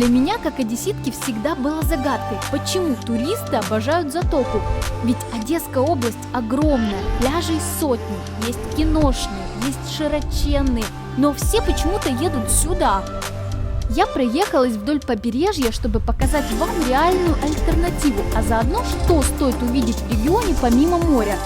Для меня, как одесситки, всегда было загадкой, почему туристы обожают Затоку. Ведь Одесская область огромная, пляжей сотни, есть киношные, есть широченные, но все почему-то едут сюда. Я проехалась вдоль побережья, чтобы показать вам реальную альтернативу, а заодно, что стоит увидеть в регионе помимо моря.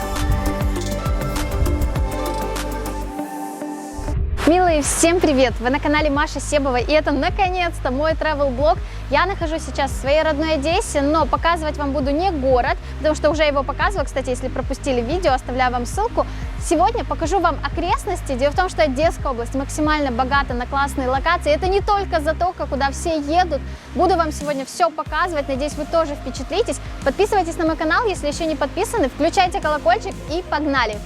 Милые, всем привет! Вы на канале Маша Себова, и это наконец-то мой travel-блог. Я нахожусь сейчас в своей родной Одессе, но показывать вам буду не город, потому что уже его показывала. Кстати, если пропустили видео, оставляю вам ссылку. Сегодня покажу вам окрестности. Дело в том, что Одесская область максимально богата на классные локации. Это не только Затока, куда все едут. Буду вам сегодня все показывать. Надеюсь, вы тоже впечатлитесь. Подписывайтесь на мой канал, если еще не подписаны. Включайте колокольчик и погнали!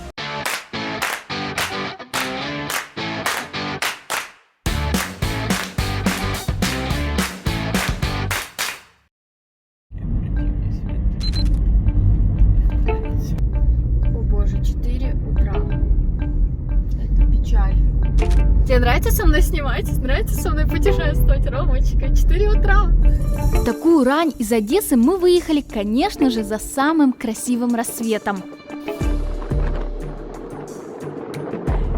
Тебе нравится со мной снимать? Нравится со мной путешествовать, Ромочка? 4 утра. В такую рань из Одессы мы выехали, конечно же, за самым красивым рассветом.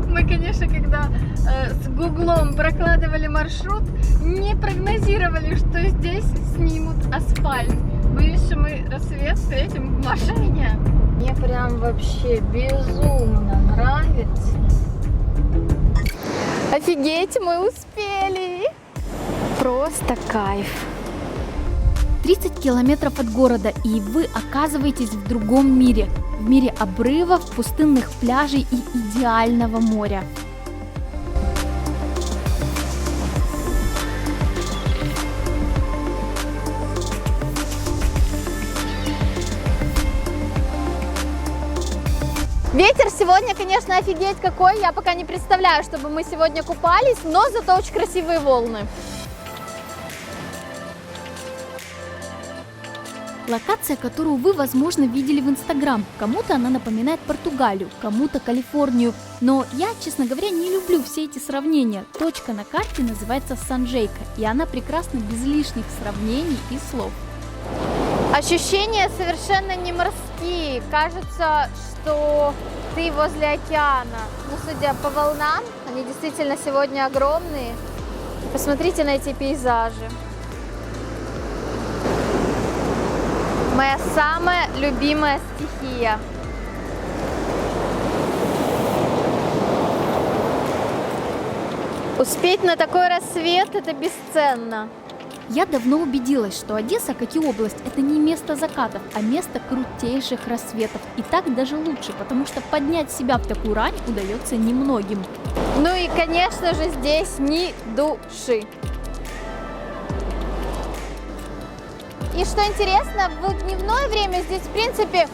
Мы, конечно, когда с Гуглом прокладывали маршрут, не прогнозировали, что здесь снимут асфальт. Боюсь, что мы рассвет встретим в машине. Мне прям вообще безумно нравится. Офигеть, мы успели! Просто кайф! 30 километров от города, и вы оказываетесь в другом мире. В мире обрывов, пустынных пляжей и идеального моря. Ветер сегодня, конечно, офигеть какой. Я пока не представляю, чтобы мы сегодня купались, но зато очень красивые волны. Локация, которую вы, возможно, видели в Инстаграм. Кому-то она напоминает Португалию, кому-то Калифорнию. Но я, честно говоря, не люблю все эти сравнения. Точка на карте называется Сан-Жейко, и она прекрасна без лишних сравнений и слов. Ощущения совершенно не морские. Кажется, что ты возле океана. Но судя по волнам, они действительно сегодня огромные. Посмотрите на эти пейзажи. Моя самая любимая стихия. Успеть на такой рассвет – это бесценно. Я давно убедилась, что Одесса, как и область, это не место закатов, а место крутейших рассветов. И так даже лучше, потому что поднять себя в такую рань удается немногим. Ну и, конечно же, здесь ни души. И что интересно, в дневное время здесь, в принципе,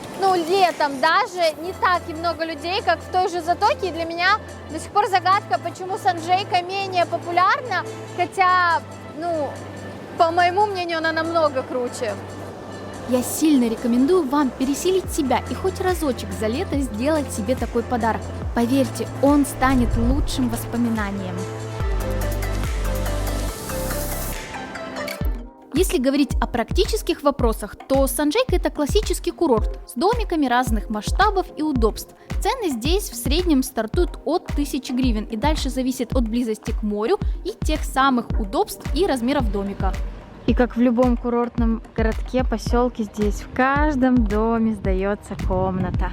летом даже не так и много людей, как в той же Затоке. И для меня до сих пор загадка, почему Сан-Жейко менее популярна, хотя, по моему мнению, она намного круче. Я сильно рекомендую вам пересилить себя и хоть разочек за лето сделать себе такой подарок. Поверьте, он станет лучшим воспоминанием. Если говорить о практических вопросах, то Сан-Жейко это классический курорт с домиками разных масштабов и удобств. Цены здесь в среднем стартуют от 1000 гривен и дальше зависит от близости к морю и тех самых удобств и размеров домика. И как в любом курортном городке, поселке, здесь в каждом доме сдается комната.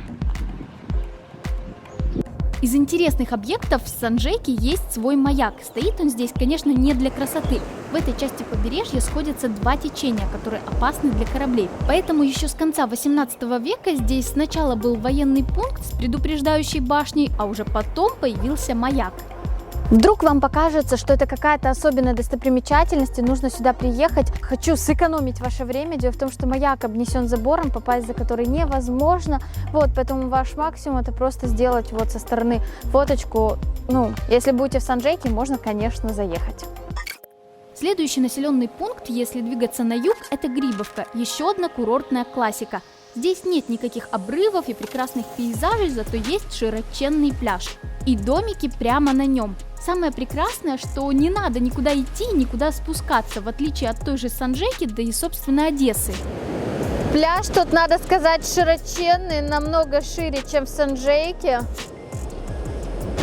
Из интересных объектов в Сан-Жейке есть свой маяк. Стоит он здесь, конечно, не для красоты. В этой части побережья сходятся два течения, которые опасны для кораблей. Поэтому еще с конца 18 века здесь сначала был военный пункт с предупреждающей башней, а уже потом появился маяк. Вдруг вам покажется, что это какая-то особенная достопримечательность и нужно сюда приехать. Хочу сэкономить ваше время. Дело в том, что маяк обнесен забором, попасть за который невозможно. Поэтому ваш максимум это просто сделать со стороны фоточку. Если будете в Сан-Жейке, можно, конечно, заехать. Следующий населенный пункт, если двигаться на юг, это Грибовка, еще одна курортная классика. Здесь нет никаких обрывов и прекрасных пейзажей, зато есть широченный пляж. И домики прямо на нем. Самое прекрасное, что не надо никуда идти, никуда спускаться, в отличие от той же Санжейки, да и, собственно, Одессы. Пляж тут, надо сказать, широченный, намного шире, чем в Санжейке.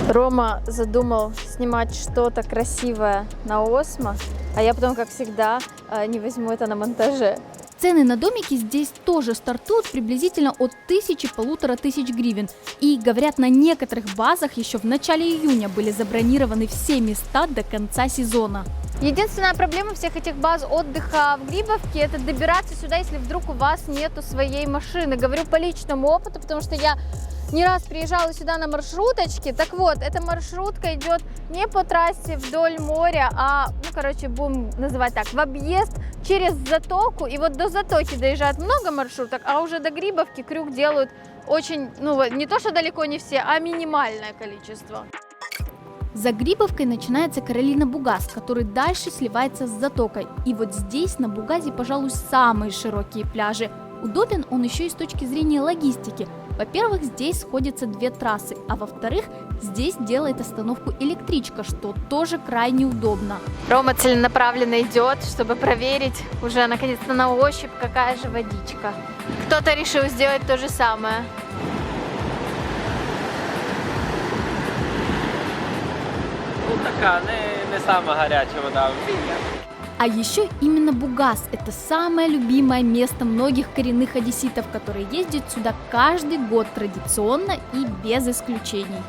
Рома задумал снимать что-то красивое на Осмо, а я потом, как всегда, не возьму это на монтаже. Цены на домики здесь тоже стартуют приблизительно от 1000–1500 гривен. И, говорят, на некоторых базах еще в начале июня были забронированы все места до конца сезона. Единственная проблема всех этих баз отдыха в Грибовке – это добираться сюда, если вдруг у вас нету своей машины. Говорю по личному опыту, потому что я не раз приезжала сюда на маршруточке. Так вот, эта маршрутка идет не по трассе вдоль моря, а, будем называть так, в объезд через затоку. И вот до затоки доезжает много маршруток, а уже до Грибовки крюк делают очень, не то что далеко не все, а минимальное количество. За Грибовкой начинается Каролина Бугаз, который дальше сливается с затокой. И вот здесь, на Бугазе, пожалуй, самые широкие пляжи. Удобен он еще и с точки зрения логистики. Во-первых, здесь сходятся две трассы, а во-вторых, здесь делает остановку электричка, что тоже крайне удобно. Рома целенаправленно идет, чтобы проверить уже наконец-то на ощупь, какая же водичка. Кто-то решил сделать то же самое. Така, не сама гаряча вода. А еще именно Бугаз – это самое любимое место многих коренных одесситов, которые ездят сюда каждый год традиционно и без исключений.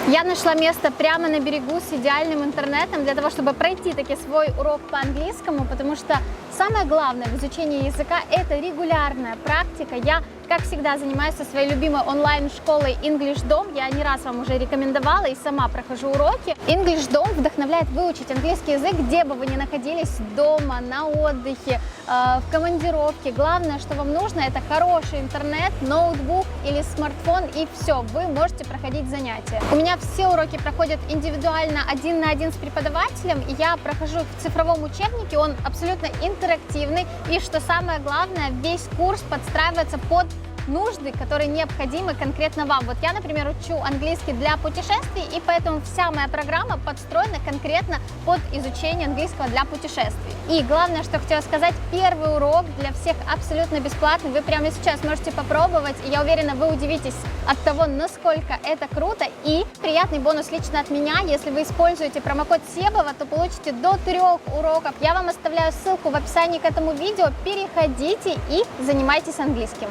Я нашла место прямо на берегу с идеальным интернетом для того, чтобы пройти таки свой урок по английскому, потому что самое главное в изучении языка – это регулярная практика. Я, как всегда, занимаюсь со своей любимой онлайн-школой English Dom. Я не раз вам уже рекомендовала и сама прохожу уроки. English Dom вдохновляет выучить английский язык, где бы вы ни находились, дома, на отдыхе, в командировке. Главное, что вам нужно, это хороший интернет, ноутбук или смартфон, и все, вы можете проходить занятия. У меня все уроки проходят индивидуально, 1 на 1 с преподавателем, и я прохожу в цифровом учебнике, он абсолютно интерактивный, и что самое главное, весь курс подстраивается под нужды, которые необходимы конкретно вам. Вот я, например, учу английский для путешествий, и поэтому вся моя программа подстроена конкретно под изучение английского для путешествий. И главное, что хотела сказать, первый урок для всех абсолютно бесплатный. Вы прямо сейчас можете попробовать, и я уверена, вы удивитесь от того, насколько это круто. И приятный бонус лично от меня, если вы используете промокод Себова, то получите до 3 уроков. Я вам оставляю ссылку в описании к этому видео. Переходите и занимайтесь английским.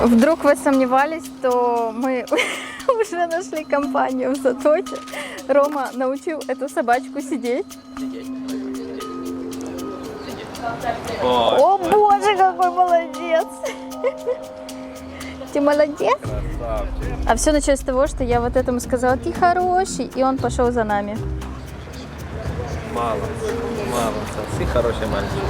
Вдруг вы сомневались, то мы уже нашли компанию в Затоке. Рома научил эту собачку сидеть. О боже, какой молодец! Ты молодец? А все началось с того, что я вот этому сказала: ты хороший, и он пошел за нами. Мало, всі хороші мальчики.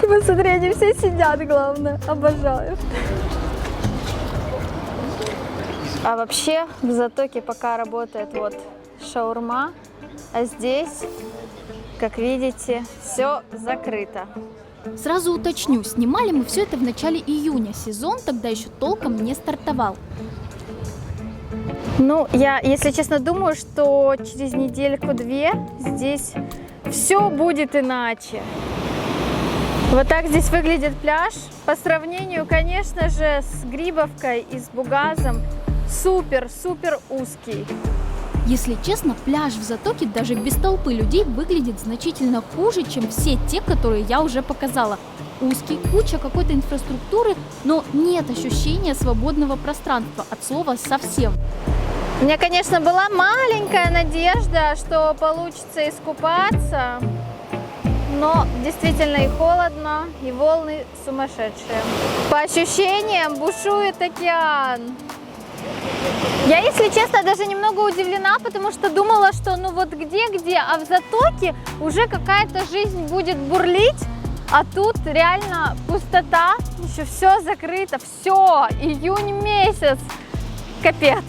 Посмотри, они все сидят, главное. Обожаю. А вообще в Затоке пока работает вот шаурма, а здесь, как видите, все закрыто. Сразу уточню, снимали мы все это в начале июня, сезон тогда еще толком не стартовал. Ну, я, если честно, думаю, что через недельку-две здесь все будет иначе. Вот так здесь выглядит пляж. По сравнению, конечно же, с Грибовкой и с Бугазом супер узкий. Если честно, пляж в Затоке даже без толпы людей выглядит значительно хуже, чем все те, которые я уже показала. Узкий, куча какой-то инфраструктуры, но нет ощущения свободного пространства, от слова совсем. У меня, конечно, была маленькая надежда, что получится искупаться, но действительно и холодно, и волны сумасшедшие. По ощущениям бушует океан. Я, если честно, даже немного удивлена, потому что думала, что ну вот где-где, а в Затоке уже какая-то жизнь будет бурлить, а тут реально пустота, еще все закрыто, все, июнь месяц, капец.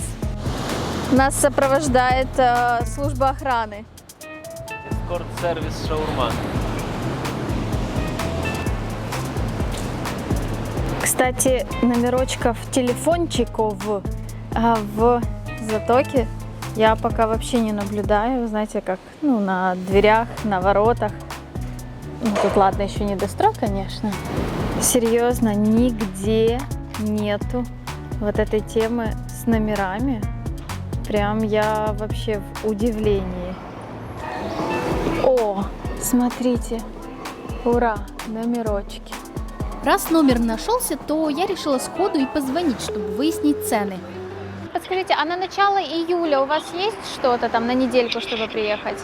Нас сопровождает служба охраны. Ескорт-сервіс шаурма. Кстати, номерочков телефончиков в Затоке я пока вообще не наблюдаю. Знаете, как на дверях, на воротах. Тут ладно, еще не дострой, конечно. Серьезно, нигде нету вот этой темы с номерами. Прям я вообще в удивлении. О, смотрите, ура, номерочки. Раз номер нашелся, то я решила сходу и позвонить, чтобы выяснить цены. Подскажите, а на начало июля у вас есть что-то там на недельку, чтобы приехать?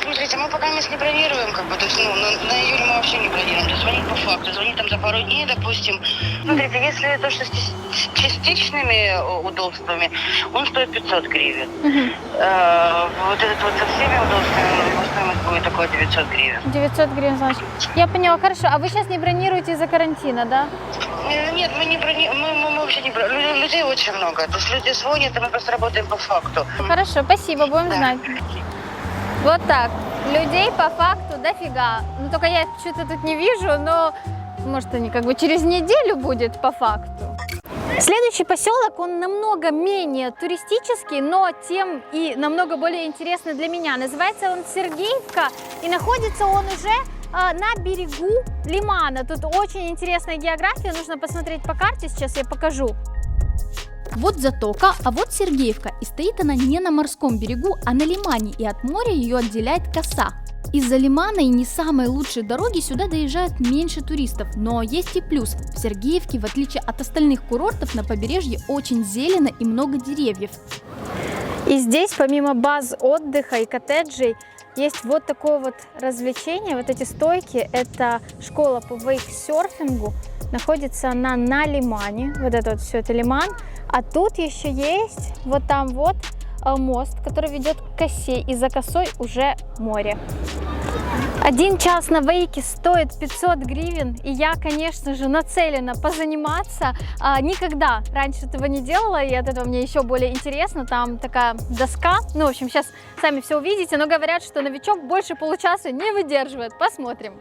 Смотрите, мы пока мест не бронируем, то есть, на июль мы вообще не бронируем. То есть звонить по факту, звонить там за пару дней, допустим. Смотрите, если то, что с частичными удобствами, он стоит 500 гривен. Вот этот вот со всеми удобствами, его стоимость будет такой 900 гривен. 900 гривен, значит. Я поняла, хорошо. А вы сейчас не бронируете из-за карантина, да? Нет, мы не бронируем, мы вообще не бронируем. Людей очень много. То есть люди звонят, и мы просто работаем по факту. Хорошо, спасибо, будем знать. Вот так. Людей по факту дофига. Ну, только я что-то тут не вижу, но может они через неделю будет по факту. Следующий поселок, он намного менее туристический, но тем и намного более интересный для меня. Называется он Сергеевка, и находится он уже на берегу лимана. Тут очень интересная география, нужно посмотреть по карте, сейчас я покажу. Вот Затока, а вот Сергеевка, и стоит она не на морском берегу, а на лимане, и от моря ее отделяет коса. Из-за лимана и не самой лучшей дороги сюда доезжают меньше туристов, но есть и плюс. В Сергеевке, в отличие от остальных курортов, на побережье очень зелено и много деревьев. И здесь, помимо баз отдыха и коттеджей, есть вот такое вот развлечение, вот эти стойки, это школа по вейксерфингу, находится она на лимане, вот это вот все это лиман, а тут еще есть вот там вот мост, который ведет к косе, и за косой уже море. 1 час на вейке стоит 500 гривен, и я, конечно же, нацелена позаниматься. Никогда раньше этого не делала, и от этого мне еще более интересно. Там такая доска, в общем, сейчас сами все увидите, но говорят, что новичок больше получаса не выдерживает. Посмотрим.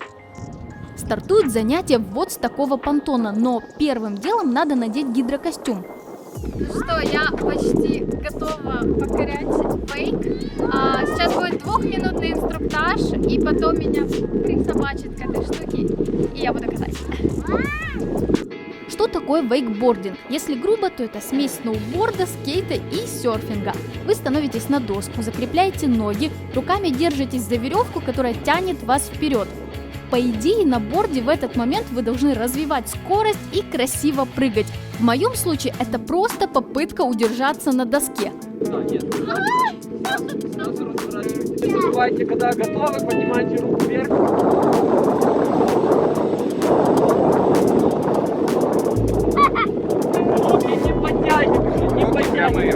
Стартуют занятия вот с такого понтона, но первым делом надо надеть гидрокостюм. Что, я почти готова покорять вейк. Сейчас будет 2-минутный инструктаж, и потом меня присобачит к этой штуке, и я буду катать. Что такое вейкбординг? Если грубо, то это смесь сноуборда, скейта и серфинга. Вы становитесь на доску, закрепляете ноги, руками держитесь за веревку, которая тянет вас вперед. По идее, на борде в этот момент вы должны развивать скорость и красиво прыгать. В моем случае это просто попытка удержаться на доске. Давайте, когда готовы, поднимайте руку вверх. Не подтягивай.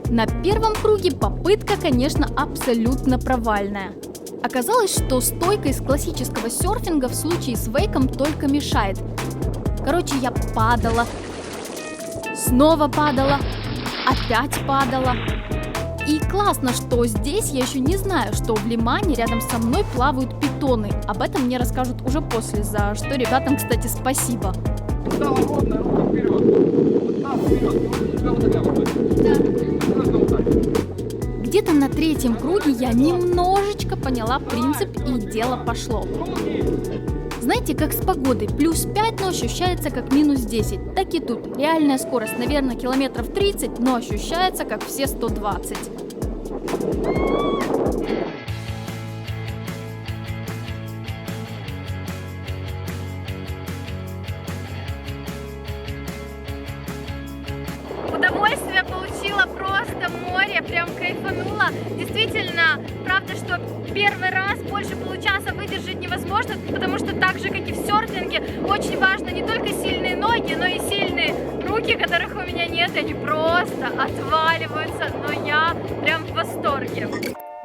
На первом круге попытка, конечно, абсолютно провальная. Оказалось, что стойка из классического серфинга в случае с вейком только мешает. Короче, я падала, снова падала, опять падала. И классно, что здесь я еще не знаю, что в лимане рядом со мной плавают питоны. Об этом мне расскажут уже после, за что ребятам, кстати, спасибо. Где-то на 3-м круге я немножечко поняла принцип, и дело пошло. Знаете, как с погодой, плюс 5, но ощущается как минус 10. Так и тут. Реальная скорость, наверное, километров 30, но ощущается как все 120. Удовольствие получила просто море, прям кайфанула. Действительно, правда, что первый раз больше получаса выдержать невозможно, потому что так же, как и в серфинге, очень важно не только сильные ноги, но и сильные руки, которых у меня нет, они просто отваливаются, но я прям в восторге.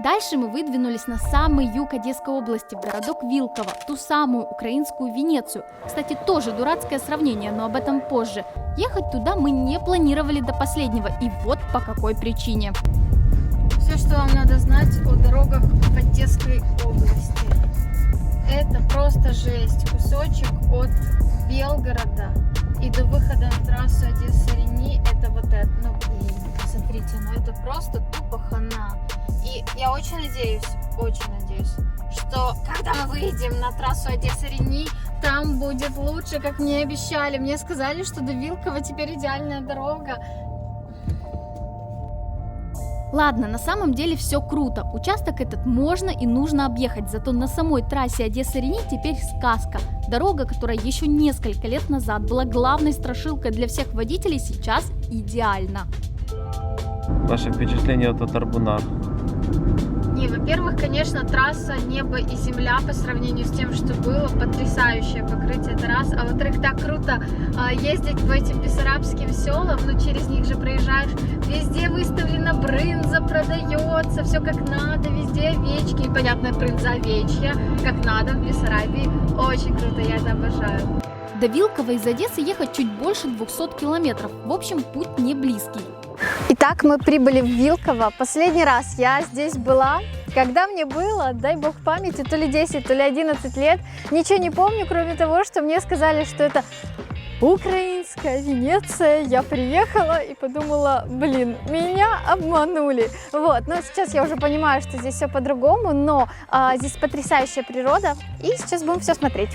Дальше мы выдвинулись на самый юг Одесской области, в городок Вилково, ту самую украинскую Венецию. Кстати, тоже дурацкое сравнение, но об этом позже. Ехать туда мы не планировали до последнего, и вот по какой причине. Все, что вам надо знать о дорогах в Одесской области. Это просто жесть. Кусочек от Белгорода и до выхода на трассу Одесса-Рени это вот это. Ну, блин, смотрите, ну это просто тупо хана. И я очень надеюсь, что когда мы выйдем на трассу Одесса-Рени, там будет лучше, как мне обещали. Мне сказали, что до Вилково теперь идеальная дорога. Ладно, на самом деле все круто. Участок этот можно и нужно объехать, зато на самой трассе Одесса-Рени теперь сказка. Дорога, которая еще несколько лет назад была главной страшилкой для всех водителей, сейчас идеальна. Ваше впечатление от Тарбуна? Не, во-первых, конечно, трасса небо и земля по сравнению с тем, что было, потрясающее покрытие, это раз. А во-вторых, так круто ездить по этим бессарабским селам, ну через них же проезжаешь, везде выставлена брынза, продается, все как надо, везде овечки, и понятно, брынза овечья, как надо в Бессарабии. Очень круто, я это обожаю. До Вилково из Одессы ехать чуть больше 200 километров, в общем, путь не близкий. Итак, мы прибыли в Вилково. Последний раз я здесь была, когда мне было, дай бог памяти, то ли 10, то ли 11 лет. Ничего не помню, кроме того, что мне сказали, что это украинская Венеция. Я приехала и подумала, блин, меня обманули. Вот, но сейчас я уже понимаю, что здесь все по-другому, но здесь потрясающая природа, и сейчас будем все смотреть.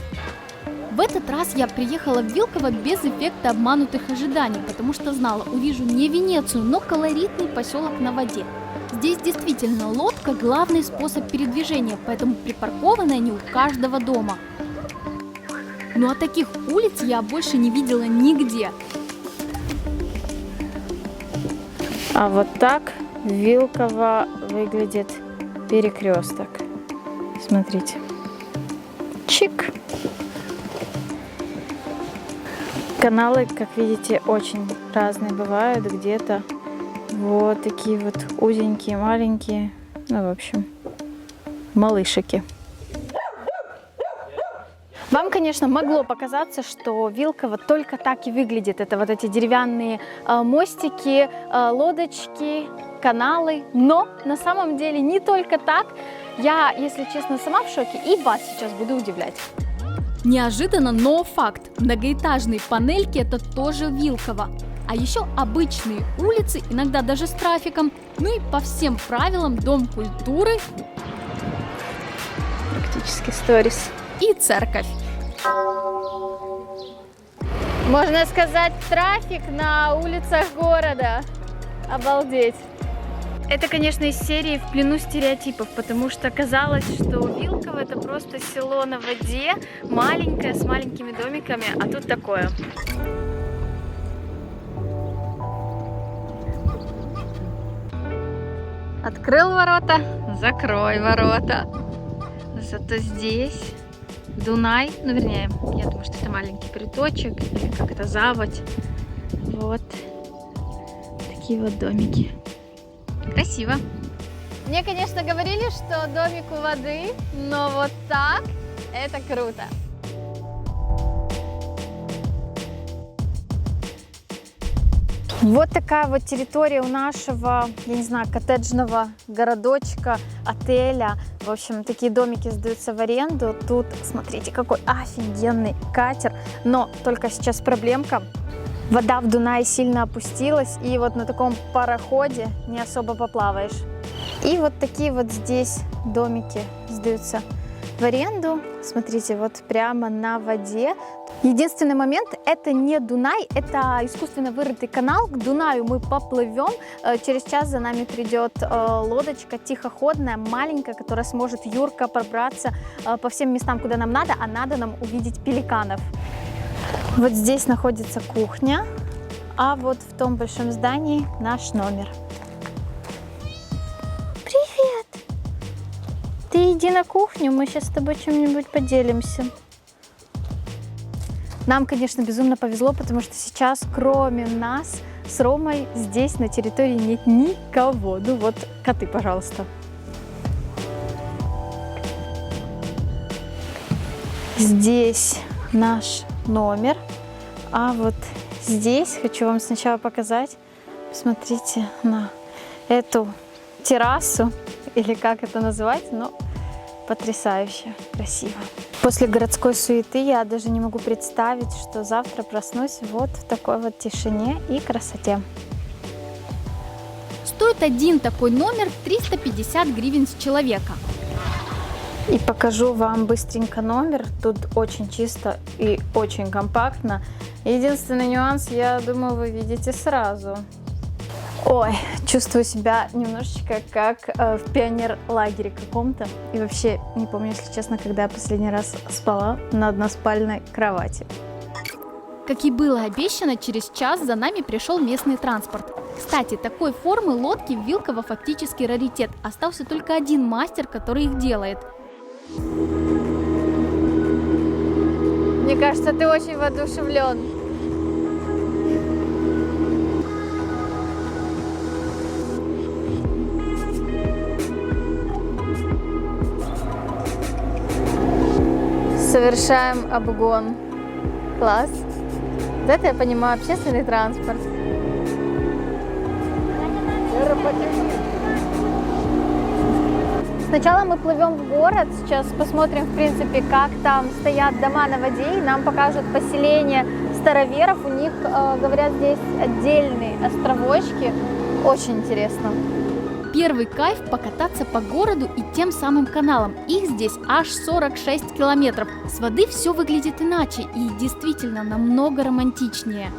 В этот раз я приехала в Вилково без эффекта обманутых ожиданий, потому что знала, увижу не Венецию, но колоритный поселок на воде. Здесь действительно лодка – главный способ передвижения, поэтому припаркованы они у каждого дома. Ну а таких улиц я больше не видела нигде. А вот так в Вилково выглядит перекресток. Смотрите. Чик. Каналы, как видите, очень разные бывают. Где-то вот такие вот узенькие, маленькие. Ну, в общем, малышики. Вам, конечно, могло показаться, что Вилково только так и выглядит. Это вот эти деревянные мостики, лодочки, каналы. Но на самом деле не только так. Я, если честно, сама в шоке и вас сейчас буду удивлять. Неожиданно, но факт. Многоэтажные панельки – это тоже Вилково. А еще обычные улицы, иногда даже с трафиком. Ну и по всем правилам Дом культуры. Практически сторис. И церковь. Можно сказать, трафик на улицах города. Обалдеть. Это, конечно, из серии «В плену стереотипов», потому что казалось, что Вилково – это просто село на воде, маленькое, с маленькими домиками, а тут такое. Открыл ворота, закрой ворота. Зато здесь Дунай, ну вернее, я думаю, что это маленький приточек или как это заводь. Вот такие вот домики. Красиво. Мне, конечно, говорили, что домик у воды, но вот так это круто. Вот такая вот территория у нашего, я не знаю, коттеджного городочка, отеля. В общем, такие домики сдаются в аренду. Тут, смотрите, какой офигенный катер. Но только сейчас проблемка. Вода в Дунае сильно опустилась, и вот на таком пароходе не особо поплаваешь. И вот такие вот здесь домики сдаются в аренду. Смотрите, вот прямо на воде. Единственный момент – это не Дунай, это искусственно вырытый канал. К Дунаю мы поплывем. Через час за нами придет лодочка тихоходная, маленькая, которая сможет юрко пробраться по всем местам, куда нам надо, а надо нам увидеть пеликанов. Вот здесь находится кухня, а вот в том большом здании наш номер. Привет! Ты иди на кухню, мы сейчас с тобой чем-нибудь поделимся. Нам, конечно, безумно повезло, потому что сейчас, кроме нас, с Ромой здесь на территории нет никого. Ну вот, коты, пожалуйста. Здесь наш номер, а вот здесь хочу вам сначала показать. Посмотрите на эту террасу, или как это назвать, но потрясающе красиво. После городской суеты я даже не могу представить, что завтра проснусь вот в такой вот тишине и красоте. Стоит один такой номер 350 гривен с человека. И покажу вам быстренько номер. Тут очень чисто и очень компактно. Единственный нюанс, я думаю, вы видите сразу. Ой, чувствую себя немножечко как в пионер-лагере каком-то. И вообще не помню, если честно, когда я последний раз спала на односпальной кровати. Как и было обещано, через час за нами пришел местный транспорт. Кстати, такой формы лодки в Вилково фактически раритет. Остался только один мастер, который их делает. Мне кажется, ты очень воодушевлен. Совершаем обгон. Класс. Вот это я понимаю, общественный транспорт. Сначала мы плывем в город, сейчас посмотрим, в принципе, как там стоят дома на воде, и нам покажут поселение староверов. У них, говорят, здесь отдельные островочки. Очень интересно. Первый кайф – покататься по городу и тем самым каналам. Их здесь аж 46 километров. С воды все выглядит иначе и действительно намного романтичнее.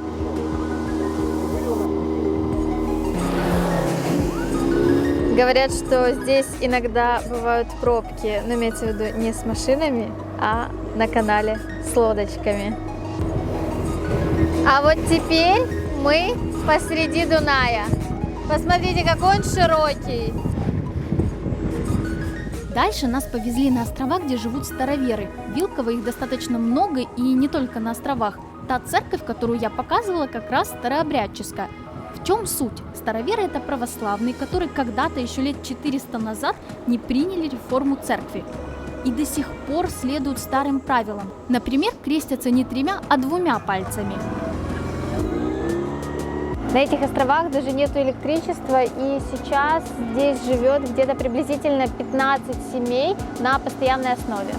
Говорят, что здесь иногда бывают пробки, но имеется в виду не с машинами, а на канале с лодочками. А вот теперь мы посреди Дуная. Посмотрите, какой он широкий. Дальше нас повезли на острова, где живут староверы. В Вилково их достаточно много и не только на островах. Та церковь, которую я показывала, как раз старообрядческая. В чем суть? Староверы – это православные, которые когда-то, еще лет 400 назад, не приняли реформу церкви. И до сих пор следуют старым правилам. Например, крестятся не 3, а 2 пальцами. На этих островах даже нет электричества, и сейчас здесь живет где-то приблизительно 15 семей на постоянной основе.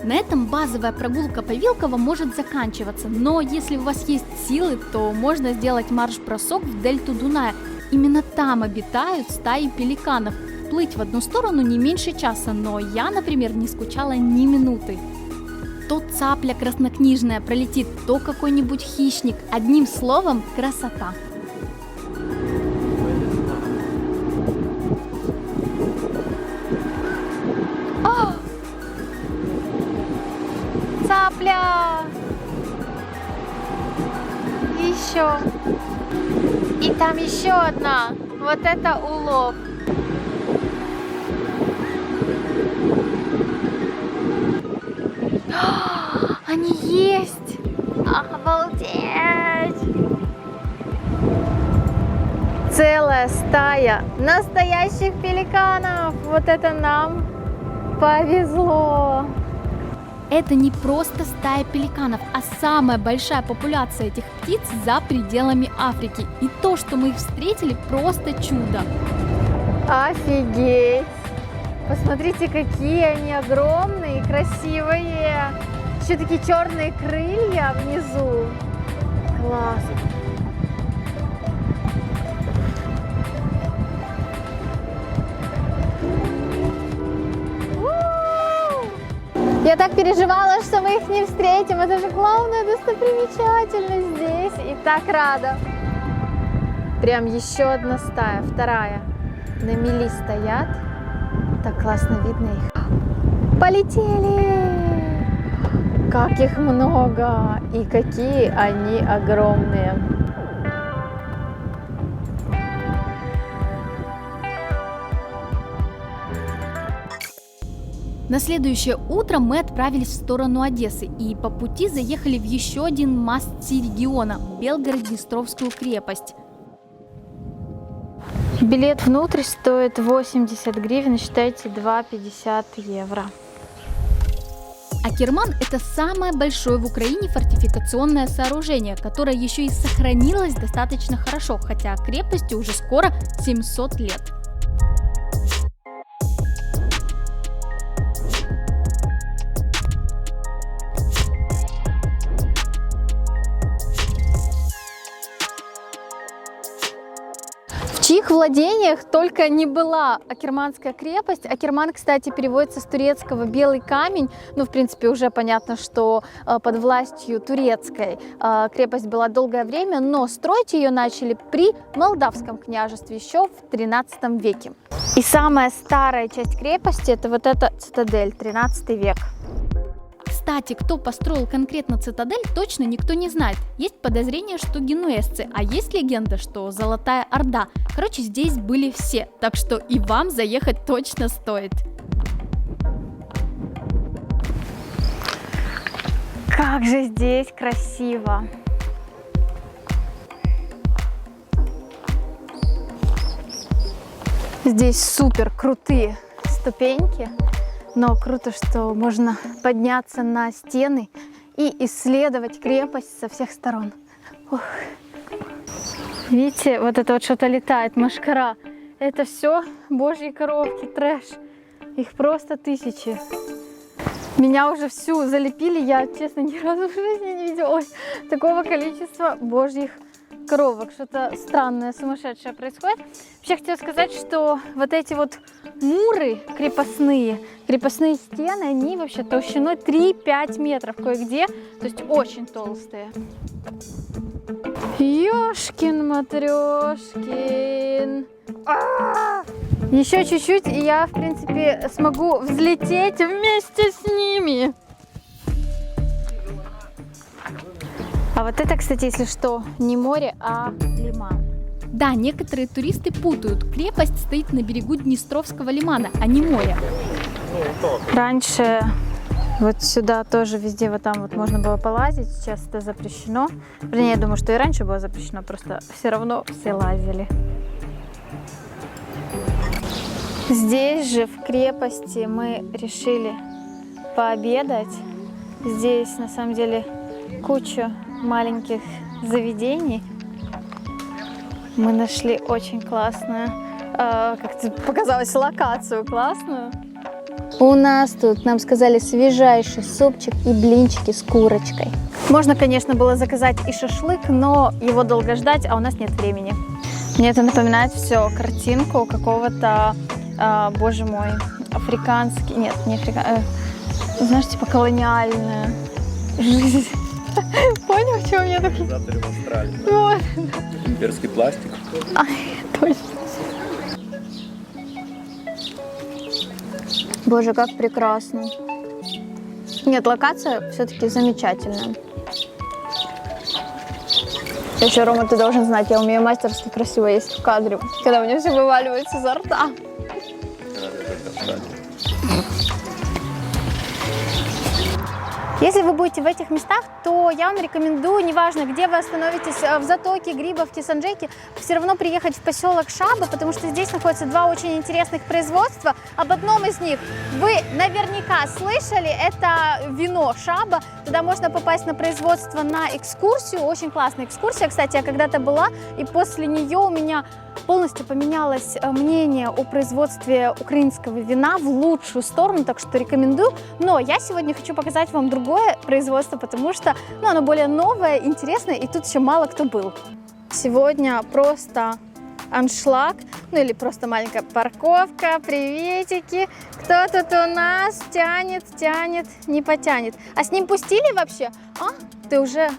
На этом базовая прогулка по Вилково может заканчиваться, но если у вас есть силы, то можно сделать марш-бросок в дельту Дуная. Именно там обитают стаи пеликанов. Плыть в одну сторону не меньше часа, но я, например, не скучала ни минуты. То цапля краснокнижная пролетит, то какой-нибудь хищник. Одним словом, красота. О! Цапля! Еще. И там еще одна. Вот это улов. Они есть! Обалдеть! Целая стая настоящих пеликанов! Вот это нам повезло! Это не просто стая пеликанов, а самая большая популяция этих птиц за пределами Африки. И то, что мы их встретили, просто чудо. Офигеть! Посмотрите, какие они огромные и красивые! Еще такие черные крылья внизу. Класс! Я так переживала, что мы их не встретим. Это же главная достопримечательность здесь. И так рада. Прям еще одна стая, вторая. На мели стоят. Так классно видно их. Полетели! Как их много! И какие они огромные! На следующее утро мы отправились в сторону Одессы и по пути заехали в еще один must-see региона – Белгород-Днестровскую крепость. Билет внутрь стоит 80 гривен, считайте 2,50 евро. Акерман – это самое большое в Украине фортификационное сооружение, которое еще и сохранилось достаточно хорошо, хотя крепости уже скоро 700 лет. их владениях только не была Акерманская крепость. Акерман, кстати, переводится с турецкого «белый камень». Ну, в принципе, уже понятно, что под властью турецкой крепость была долгое время, но строить ее начали при Молдавском княжестве еще в 13 веке. И самая старая часть крепости – это вот эта цитадель, 13 век. Кстати, кто построил конкретно цитадель, точно никто не знает. Есть подозрение, что генуэзцы, а есть легенда, что Золотая Орда. Короче, здесь были все, так что и вам заехать точно стоит. Как же здесь красиво! Здесь супер крутые ступеньки. Но круто, что можно подняться на стены и исследовать крепость со всех сторон. Ух. Видите, вот это вот что-то летает, мошкара. Это все божьи коровки, трэш. Их просто тысячи. Меня уже всю залепили, я, честно, ни разу в жизни не видела такого количества божьих коровок. Что-то странное, сумасшедшее происходит. Вообще хотела сказать, что вот эти вот муры крепостные стены, они вообще толщиной 3-5 метров кое-где, то есть очень толстые. Ёшкин матрёшкин. Еще чуть-чуть, и я, в принципе, смогу взлететь вместе с ними. А вот это, кстати, если что, не море, а лиман. Да, некоторые туристы путают. Крепость стоит на берегу Днестровского лимана, а не моря. Раньше вот сюда тоже везде вот там вот можно было полазить, сейчас это запрещено. Вернее, я думаю, что и раньше было запрещено, просто все равно все лазили. Здесь же в крепости мы решили пообедать. Здесь на самом деле куча маленьких заведений. Мы нашли очень классную, как тебе показалось, локацию классную. У нас тут, нам сказали, свежайший супчик и блинчики с курочкой. Можно, конечно, было заказать и шашлык, но его долго ждать, а у нас нет времени. Мне это напоминает все картинку какого-то, боже мой, африканский, нет, не африканский, знаешь, типа колониальная жизнь. Понял, что у меня такие? Организаторы в Австралии. Вот. Имперский пластик. Точно. Боже, как прекрасно. Нет, локация все-таки замечательная. Еще, Рома, ты должен знать, я умею мастерски красиво есть в кадре, когда у меня все вываливается изо рта. Если вы будете в этих местах, то я вам рекомендую, неважно, где вы остановитесь, в Затоке, Грибовке, Санджейке, все равно приехать в поселок Шаба, потому что здесь находятся два очень интересных производства. Об одном из них вы наверняка слышали, это вино Шаба. Туда можно попасть на производство на экскурсию, очень классная экскурсия, кстати, я когда-то была, и после нее у меня полностью поменялось мнение о производстве украинского вина в лучшую сторону, так что рекомендую. Но я сегодня хочу показать вам другое производство, потому что оно более новое, интересное, и тут еще мало кто был. Сегодня просто аншлаг, ну или просто маленькая парковка, приветики. Кто тут у нас тянет, не потянет. А с ним пустили вообще? А, ты уже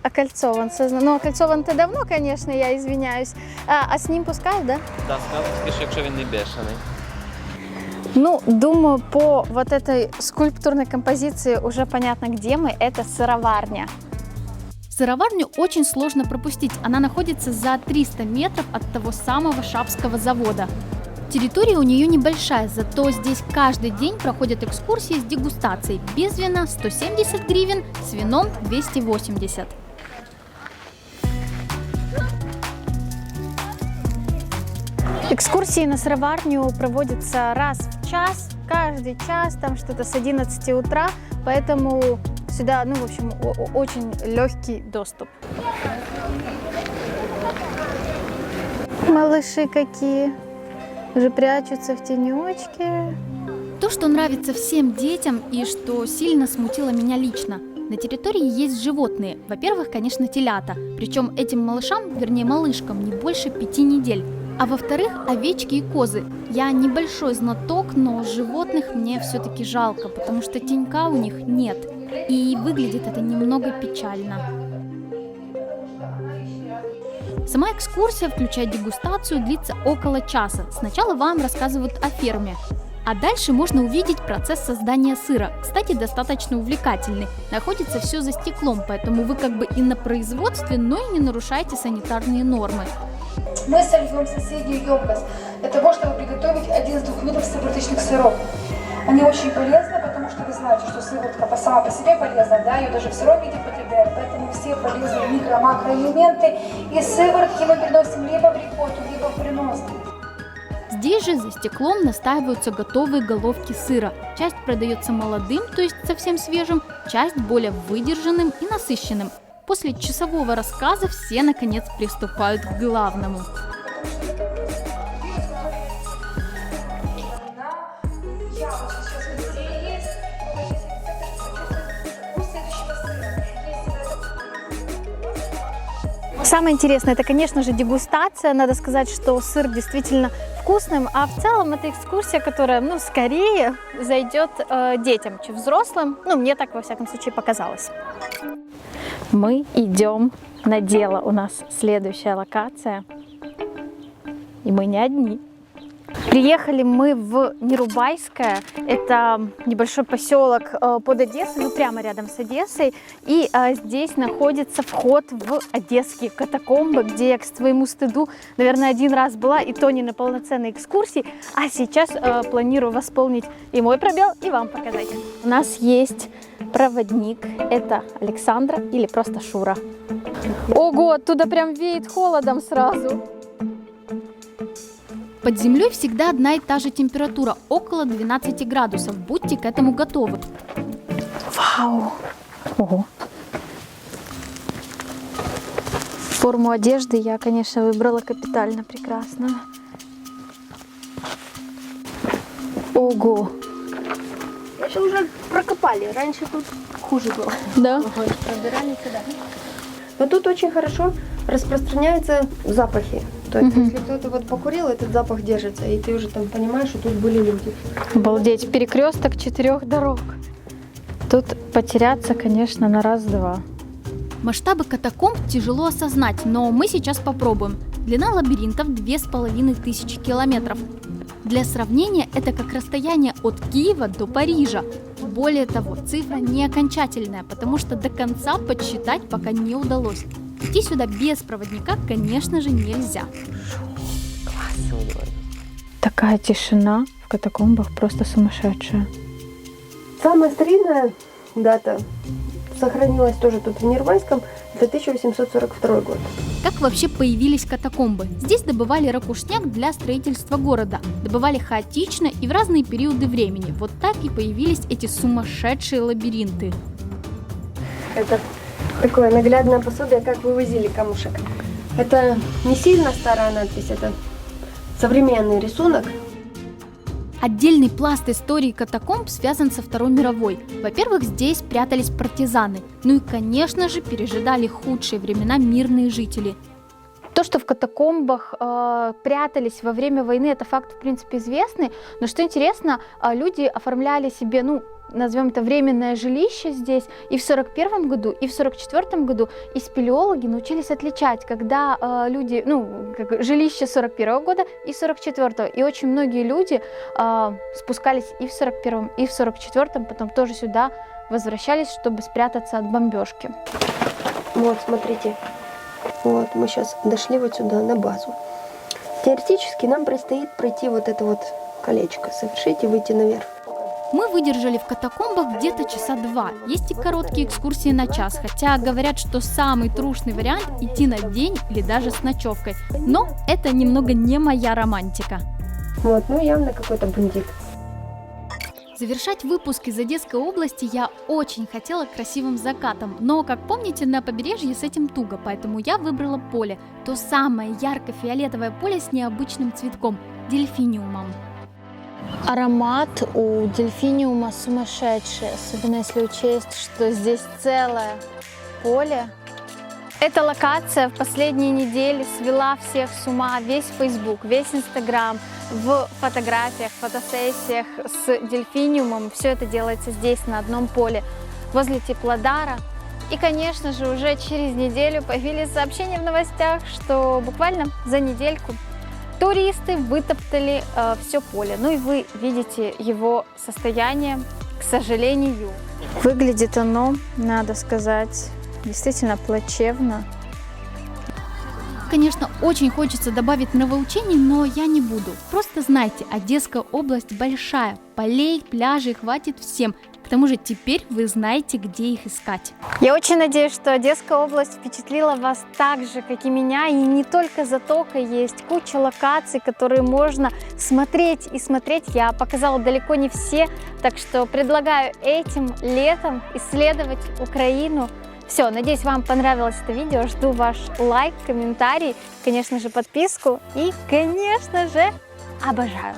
окольцован. Ну, окольцован ты давно, конечно, я извиняюсь. А с ним пускают, да? Да, скажешь, якщо він не бешений. Ну, думаю, по вот этой скульптурной композиции уже понятно, где мы. Это сыроварня. Сыроварню очень сложно пропустить. Она находится за 300 метров от того самого Шабского завода. Территория у нее небольшая, зато здесь каждый день проходят экскурсии с дегустацией. Без вина 170 гривен, с вином 280. Экскурсии на сыроварню проводятся раз в час, каждый час, там что-то с 11 утра, поэтому сюда, ну, в общем, очень легкий доступ. Малыши какие, уже прячутся в тенечке. То, что нравится всем детям и что сильно смутило меня лично. На территории есть животные. Во-первых, конечно, телята. Причем этим малышам, вернее малышкам, не больше 5 недель. А во-вторых, овечки и козы. Я небольшой знаток, но животных мне все-таки жалко, потому что тенька у них нет. И выглядит это немного печально. Сама экскурсия, включая дегустацию, длится около часа. Сначала вам рассказывают о ферме. А дальше можно увидеть процесс создания сыра. Кстати, достаточно увлекательный. Находится все за стеклом, поэтому вы как бы и на производстве, но и не нарушаете санитарные нормы. Мы сольем соседнюю емкость для того, чтобы приготовить один из 2 видов сывороточных сыров. Они очень полезны, потому что вы знаете, что сыворотка сама по себе полезна, да, ее даже в сыром виде потребляют, поэтому все полезные микро-макроэлементы из сыворотки мы переносим либо в рикотту, либо в приноску. Здесь же за стеклом настаиваются готовые головки сыра. Часть продается молодым, то есть совсем свежим, часть более выдержанным и насыщенным. После часового рассказа все наконец приступают к главному. Самое интересное, это, конечно же, дегустация. Надо сказать, что сыр действительно вкусным, а в целом это экскурсия, которая, скорее зайдет детям, чем взрослым. Мне так, во всяком случае, показалось. Мы идем на дело. У нас следующая локация. И мы не одни. Приехали мы в Нерубайское, это небольшой поселок под Одессой, прямо рядом с Одессой. И здесь находится вход в одесские катакомбы, где я, к своему стыду, наверное, один раз была, и то не на полноценной экскурсии. А сейчас планирую восполнить и мой пробел, и вам показать. У нас есть проводник, это Александра или просто Шура. Ого, оттуда прям веет холодом сразу. Под землей всегда одна и та же температура, около 12 градусов. Будьте к этому готовы. Вау! Ого! Форму одежды я, конечно, выбрала капитально прекрасную. Ого! Это уже прокопали. Раньше тут хуже было. Да? Пробирали сюда. Но тут очень хорошо распространяются запахи. То есть, если кто-то покурил, этот запах держится, и ты уже там понимаешь, что тут были люди. Обалдеть, перекресток 4 дорог. Тут потеряться, конечно, на раз-два. Масштабы катакомб тяжело осознать, но мы сейчас попробуем. Длина лабиринтов 2500 километров. Для сравнения, это как расстояние от Киева до Парижа. Более того, цифра не окончательная, потому что до конца подсчитать пока не удалось. Идти сюда без проводника, конечно же, нельзя. Такая тишина в катакомбах просто сумасшедшая. Самая старинная дата сохранилась тоже тут в Нерубайском, это 1842 год. Как вообще появились катакомбы? Здесь добывали ракушняк для строительства города. Добывали хаотично и в разные периоды времени. Вот так и появились эти сумасшедшие лабиринты. Это такое наглядное пособие, как вывозили камушек. Это не сильно старая надпись, это современный рисунок. Отдельный пласт истории катакомб связан со Второй мировой. Во-первых, здесь прятались партизаны. Ну и, конечно же, пережидали худшие времена мирные жители. То, что в катакомбах прятались во время войны, это факт, в принципе, известный. Но что интересно, люди оформляли себе, назовем это, временное жилище здесь и в 1941 году, и в 1944 году. И спелеологи научились отличать, когда люди, жилище 1941 года и 1944. И очень многие люди спускались и в 1941, и в 1944, потом тоже сюда возвращались, чтобы спрятаться от бомбежки. Вот, смотрите. Вот, мы сейчас дошли вот сюда, на базу. Теоретически нам предстоит пройти вот это вот колечко, совершить и выйти наверх. Мы выдержали в катакомбах где-то часа 2. Есть и короткие экскурсии на час, хотя говорят, что самый трушный вариант – идти на день или даже с ночевкой. Но это немного не моя романтика. Вот, явно какой-то бандит. Завершать выпуск из Одесской области я очень хотела красивым закатом, но, как помните, на побережье с этим туго, поэтому я выбрала поле. То самое ярко-фиолетовое поле с необычным цветком – дельфиниумом. Аромат у дельфиниума сумасшедший, особенно если учесть, что здесь целое поле. Эта локация в последние недели свела всех с ума, весь Facebook, весь Instagram, в фотографиях, фотосессиях с дельфиниумом. Все это делается здесь, на одном поле, возле Теплодара. И, конечно же, уже через неделю появились сообщения в новостях, что буквально за недельку туристы вытоптали все поле. Ну и вы видите его состояние, к сожалению. Выглядит оно, надо сказать, действительно плачевно. Конечно, очень хочется добавить нравоучений, но я не буду. Просто знайте, Одесская область большая, полей, пляжей хватит всем. К тому же теперь вы знаете, где их искать. Я очень надеюсь, что Одесская область впечатлила вас так же, как и меня. И не только затока, есть куча локаций, которые можно смотреть и смотреть. Я показала далеко не все, так что предлагаю этим летом исследовать Украину. Все, надеюсь, вам понравилось это видео. Жду ваш лайк, комментарий, конечно же, подписку и, конечно же, обожаю!